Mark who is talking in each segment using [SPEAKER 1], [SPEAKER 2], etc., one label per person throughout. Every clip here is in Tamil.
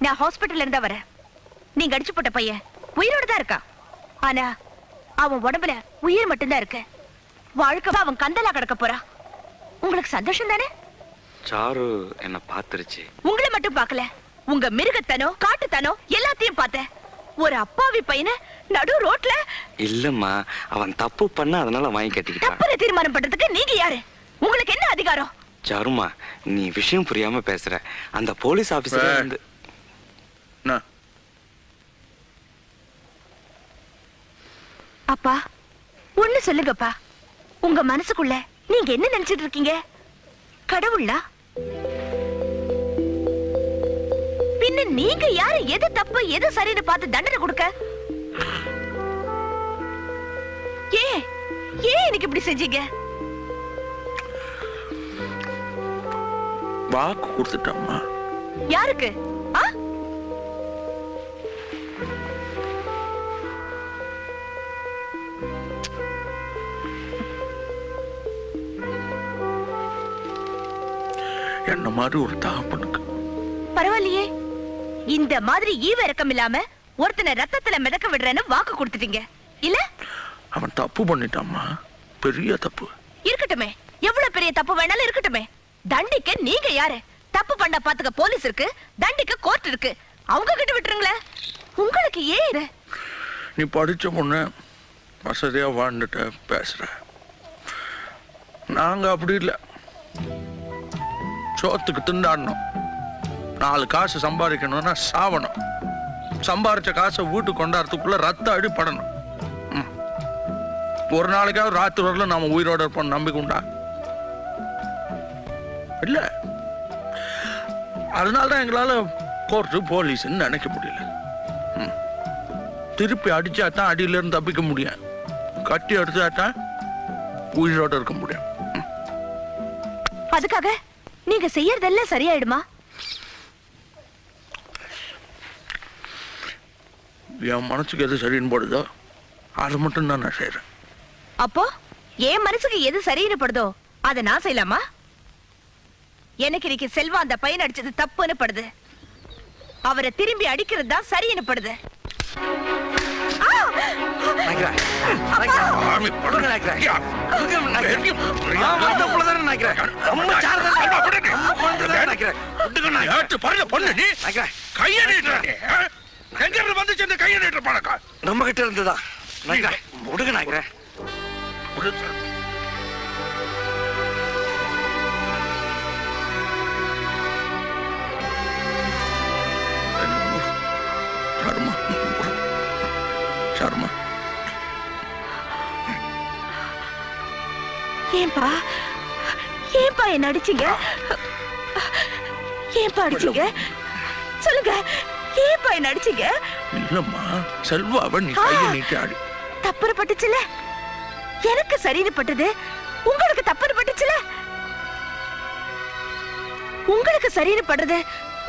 [SPEAKER 1] நான் ஹாஸ்பிட்டல்ல இருந்தா வரேன். நீங்க அடிச்சு போட்ட பையன் உயிரோட தான் இருக்கான். ஆனா அவன் உடம்புல உயிர் மட்டும்தான் இருக்கு. வாழ்க்கை அவன் கந்தலா கிடக்க போறான். உங்களுக்கு சந்தோஷம் தானே?
[SPEAKER 2] சாரு என்ன பாத்துருச்சு.
[SPEAKER 1] உங்களை மட்டும் பார்க்கல, உங்க மிருகத்தனோ காட்டுத்தனோ எல்லாத்தையும் பார்த்தேன். ஒரு அப்பாவி பையனை நடு ரோட்ல.
[SPEAKER 2] இல்லம்மா, அவன் தப்பு பண்ண அதனால வாங்கி கட்டிக்கிட்டான்.
[SPEAKER 1] தப்புல தீர்மானம் பண்றதுக்கு நீங்க யாரு? உங்களுக்கு என்ன அதிகாரம்?
[SPEAKER 2] சாருமா, நீ விஷயம் புரியாம பேசுற. அந்த போலீஸ் ஆபீசர் வந்து
[SPEAKER 1] அப்பா ஒண்ணு சொல்லுங்கப்பா. உங்க மனசுக்குள்ள நீங்க என்ன நினைச்சிட்டு இருக்கீங்க? கடவுளா? பின்ன நீங்க யாரு? எது தப்பு எது சரின்னு பார்த்து தண்டனை கொடுக்க? ஏன் எனக்கு இப்படி செஞ்சீங்க?
[SPEAKER 3] வாக்கு கொடுத்துட்டம்மா.
[SPEAKER 1] யாருக்கு?
[SPEAKER 3] என்ன மாதிரி ஒரு தகப்பனுக்கு.
[SPEAKER 1] பரவாயில்லையே, இந்த மாதிரி ஈவ இறக்கம் இல்லாம ஒருத்தனை ரத்தத்துல மிதக்க விடுறேன்னு வாக்கு கொடுத்துட்டீங்க இல்ல?
[SPEAKER 3] அவன் தப்பு பண்ணிட்டாம்மா, பெரிய தப்பு.
[SPEAKER 1] இருக்கட்டுமே, எவ்வளவு பெரிய தப்பு வேணாலும் இருக்கட்டுமே. தண்டிக்க நீங்க யாரு? தப்பு பண்ண பாத்துக்க போலீஸ் இருக்கு, தண்டிக்க கோர்ட் இருக்கு. அவங்க கிட்ட விட்டுருங்களே. உங்களுக்கு ஏன்?
[SPEAKER 3] நீ படிச்ச பொண்ணு, வசதியா வாழ்ந்துட்ட பேசுற. நாங்க அப்படி இல்லை. சோத்துக்கு திண்டாடணும், 4 காசு சம்பாதிக்கணும்னா சாவணும். சம்பாதிச்ச காசை வீட்டுக்கு கொண்டாடுறதுக்குள்ள ரத்த அடிப்படணும். ஒரு நாளைக்காவது ராத்திரி வரல நாம உயிரோட இருப்போம் நம்பிக்கை உண்டா? இல்ல. அதனாலதான் எங்களால கோர்ட்டு போலீஸ்ன்னு நினைக்க முடியல. திருப்பி அடிச்சாதான் அடியில இருந்து தப்பிக்க முடியும், கட்டி அடிச்சாதான் உயிரோட இருக்க முடியும்.
[SPEAKER 1] அதுக்காக நீங்க செய்யறதெல்லாம் சரியாயிடுமா?
[SPEAKER 3] என் மனசுக்கு எது சரின்னு போடுதோ அது மட்டும் தான் நான் செய்யறேன்.
[SPEAKER 1] அப்போ என் மனசுக்கு எது சரின்னு படுதோ அதை நான் செய்யலாமா? எனக்கு இன்னைக்கு செல்வா அந்த பையன் அடிச்சது தப்புன்னு படுது. அவரை திரும்பி அடிக்கிறது தான் சரின்னு படுது.
[SPEAKER 2] நம்ம கிட்ட இருந்துதான்
[SPEAKER 1] ஏன்பா என்ன அடிச்சீங்க? ஏன்பா அடிச்சீங்க? சொல்லுங்க, ஏன்பா என்ன அடிச்சீங்க?
[SPEAKER 3] இல்லம்மா, செல்வாவை நீ கையை நீட்டி ஆடி.
[SPEAKER 1] தப்புன்னு பட்டுச்சுல, எனக்கு சரின்னு பட்டது. உங்களுக்கு தப்புன்னு பட்டுச்சுல, உங்களுக்கு சரின்னு படுறது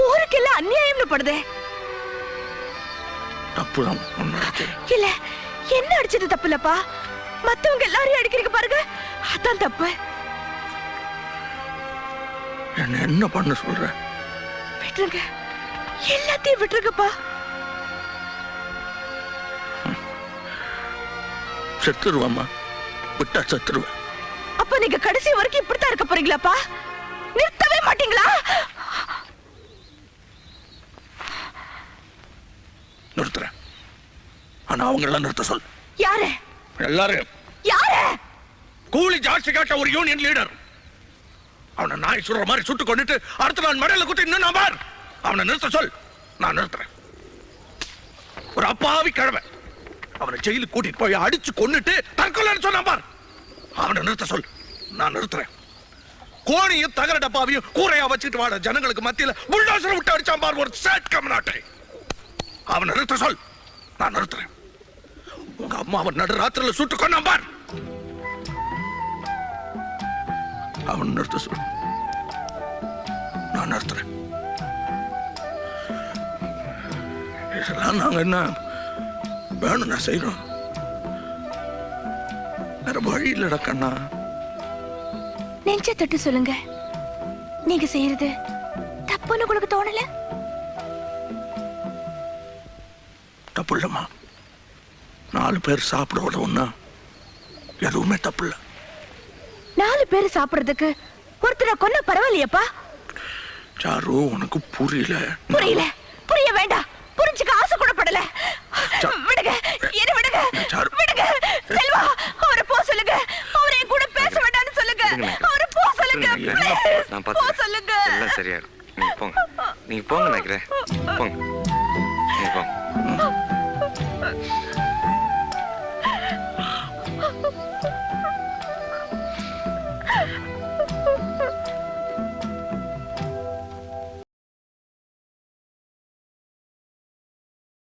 [SPEAKER 1] ஊருக்கெல்லாம் அநியாயம்னு படுது.
[SPEAKER 3] தப்புதான்
[SPEAKER 1] இல்ல, என்ன அடிச்சது தப்பு இல்லப்பா. மத்தவங்க எல்லாரையும் அடிக்கிறீங்க பாருங்க, அதான் தப்பு.
[SPEAKER 3] என்ன பண்ண சொல்ற?
[SPEAKER 1] விட்டுருங்க, எல்லாத்தையும் விட்டுருங்கப்பா.
[SPEAKER 3] செத்துருவாமா, விட்டா செத்துருவேன்.
[SPEAKER 1] அப்ப நீங்க கடைசி வரைக்கும் இப்படித்தான் இருக்க போறீங்களாப்பா? நிறுத்தவே மாட்டீங்களா?
[SPEAKER 3] நிறுத்துறேன், ஆனா அவங்க எல்லாம் நிறுத்த சொல்.
[SPEAKER 1] யாரு?
[SPEAKER 3] எல்லாரும்.
[SPEAKER 1] யாரு?
[SPEAKER 3] கூலி ஜாஸ்தி காட்ட ஒரு யூனியன் லீடர். அவனை நாய் சுடுற மாதிரி சுட்டு கொண்டுட்டு அடுத்த நாள் மடையில குத்தி இன்னும் நான் பார். அவனை நிறுத்த சொல், நான் நிறுத்துறேன். ஒரு அப்பாவி கிழமை அவனை ஜெயிலுக்கு கூட்டிட்டு போய் அடிச்சு கொன்னுட்டு தற்கொலைன்னு சொன்னான் பார். அவனை நிறுத்த சொல், நான் நிறுத்துறேன். கோணியும் தகர டப்பாவையும் கூரையா வச்சுட்டு வாட ஜனங்களுக்கு மத்தியில புல்டோசர் விட்டு அடிச்சான் பார் ஒரு சேட் கம்நாட்டை. அவனை நிறுத்த சொல், நான் நிறுத்துறேன். உங்க அம்மா அவன் நடு ராத்திரில சுட்டு கொன்னான் பார். அவன் நிறுத்த சொல், நான் நிறுத்துறேன். இதெல்லாம் நாங்க என்ன வேணும் நான் செய்யறோம். வேற வழி இல்லடா கண்ணா.
[SPEAKER 1] நெஞ்ச தொட்டு சொல்லுங்க, நீங்க செய்யறது தப்புன்னு உங்களுக்கு தோணல?
[SPEAKER 3] தப்பு இல்லம்மா. 4 பேர் சாப்பிடுவது ஒண்ணு எதுவுமே தப்பு இல்ல.
[SPEAKER 1] 4 பேர் சாப்பிடுறதுக்கு ஒருத்தரை கொன்ன பரவாயில்லையப்பா.
[SPEAKER 3] சாரு, உனக்கு புரியல.
[SPEAKER 1] புரிய வேண்டாம். புரிஞ்சுக்க ஆசை கூட படல. விடுங்க, என்ன விடுங்க.
[SPEAKER 3] சாரு.
[SPEAKER 1] விடுங்க. செல்வா, அவரை போ சொல்லுங்க. அவரை என் கூட பேச வேண்டாம்னு சொல்லுங்க. அவரை போ சொல்லுங்க.
[SPEAKER 2] நான்
[SPEAKER 1] போ
[SPEAKER 2] பார்த்துக்கிறேன்.
[SPEAKER 1] சொல்லுங்க.
[SPEAKER 2] எல்லாம் சரியாயிடும். நீங்க போங்க நினைக்கிறேன். போங்க. நீங்க போங்க.